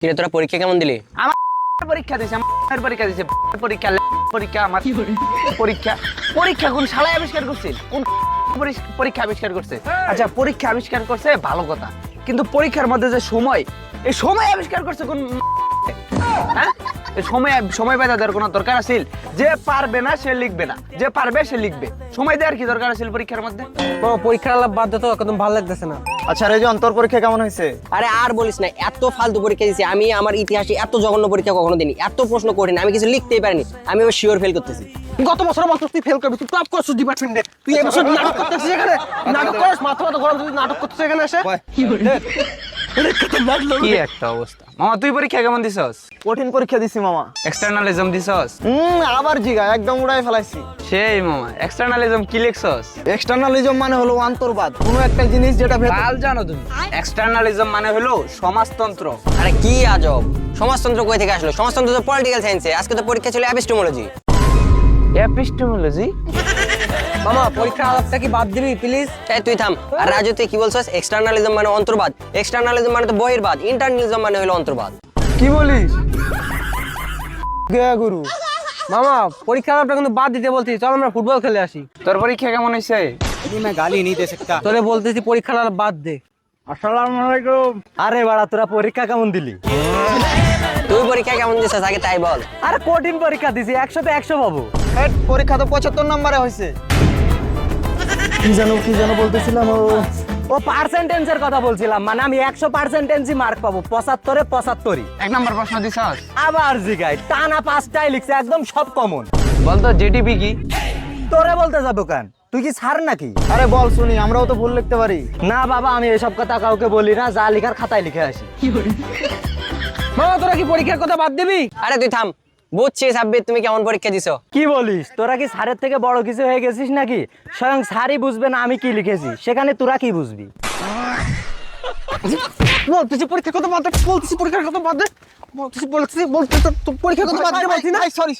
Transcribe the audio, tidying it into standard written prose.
কিরে তোরা পরীক্ষা কেমন দিলি? আমার পরীক্ষা দিছে, আমার পরীক্ষা দিছে, পরীক্ষা পরীক্ষা আমার পরীক্ষা পরীক্ষা কোন শালায় আবিষ্কার করছে? কোন পরীক্ষা আবিষ্কার করছে? আচ্ছা পরীক্ষা আবিষ্কার করছে ভালো কথা, কিন্তু পরীক্ষার মধ্যে যে সময়, এই সময় আবিষ্কার করছে কোন? হ্যাঁ, এই সময় বেঁধে দেওয়ার কোনো দরকার আছে? যে পারবে না সে লিখবে না, যে পারবে সে লিখবে। সময় দেওয়ার কি দরকার আছে পরীক্ষার মধ্যে? পরীক্ষার আলাপ বাদ দে তো, একদম ভালো লাগতেছে না। আচ্ছা রেজন, তোর পরীক্ষা কেমন হয়েছে? আরে আর বলিস না, এত ফালতু পরীক্ষা দিছি আমি। আমার ইতিহাসে এত জঘন্য পরীক্ষা কখনো দিইনি। এত প্রশ্ন কঠিন, আমি কিছু লিখতেই পারিনি। আমি এবার শিওর ফেল করতেছি। গত বছর বলতো তুই ফেল করবি, তুই টপ করছিস ডিপার্টমেন্টে, তুই এই বছর নাটক করতেছিস এখানে। নাটক করিস, মাথা গরম, তুই নাটক করতেছিস এখানে এসে। কি একটা অবস্থা। মামা তুই পরীক্ষা কেমন দিছস? কঠিন পরীক্ষা দিছি মামা। এক্সটার্নালিজম দিছস? আবার জিগা একদম উড়াই ফেলাইছি। সেই মামা, এক্সটার্নালিজম কি লিখছস? এক্সটার্নালিজম মানে হলো অন্তর্বাদ, কোনো একটা জিনিস যেটা কাল জানো তুমি, এক্সটার্নালিজম মানে হলো সমাজতন্ত্র। আরে কি আজব, সমাজতন্ত্র কই থেকে আসলো? সমাজতন্ত্র তো পলিটিক্যাল সায়েন্সে। আজকে তো পরীক্ষা ছিল এপিস্টেমোলজি। এপিস্টেমোলজি? মামা পরীক্ষার আলাপটা কি বাদ দিবি প্লিজ? এই তুই থাম। আর রাজু তুই কি বলছস? এক্সটার্নালিজম মানে অন্তর্বাদ। এক্সটার্নালিজম মানে তো বহির্বাদ। ইন্টারনালিজম মানে হলো অন্তর্বাদ। কি বলিস? গুরু মামা পরীক্ষার আলাপটা কিন্তু বাদ দিতে বলছি, চল আমরা ফুটবল খেলে আসি। তোর পরীক্ষা কেমন হয়েছে? তোরে বলতেছি পরীক্ষার আলাপ বাদ দে। আসসালামু আলাইকুম। আরে বাড়া, তোরা পরীক্ষা কেমন দিলি? তুই পরীক্ষা কেমন দিছিস আগে তাই বল। আরে কঠিন পরীক্ষা দিছি, 100তে 100 পাবো। পরীক্ষা তো 75 নম্বরে হয়েছে। কি জানো বলতেছিলাম, ও পার্সেন্টেজের কথা বলছিলাম, মানে আমি 100%ই মার্ক পাবো, 75-এ 75ই। এক নম্বর প্রশ্ন দিছস? আবার জিগাই, টানা 5টাই লিখছে, একদম সব কমন। বলতো জিডিপি কি? তোরে বলতে যাবো কেন, তুই কি ছাড় নাকি? আরে বল শুনি, আমরাও তো ভুল লিখতে পারি। না বাবা, আমি এসব কথা কাউকে বলি না, যা লিখার খাতায় লিখে আসি। মামা তোরা কি পরীক্ষার কথা বাদ দিবি? আরে তুই থাম। বুঝছি সাব্বির তুমি কেমন পরীক্ষা দিছো। কি বলিস, তোরা কি স্যারের থেকে বড় কিছু হয়ে গেছিস নাকি? স্বয়ং স্যারই বুঝবে না আমি কি লিখেছি, সেখানে তোরা কি বুঝবি? বলতেছি পরীক্ষার কথা বাদ দে, বলতেছি পরীক্ষার কথা বাদ দে, বলতেছি পরীক্ষার কথা বাদ দে বলছি না। সরি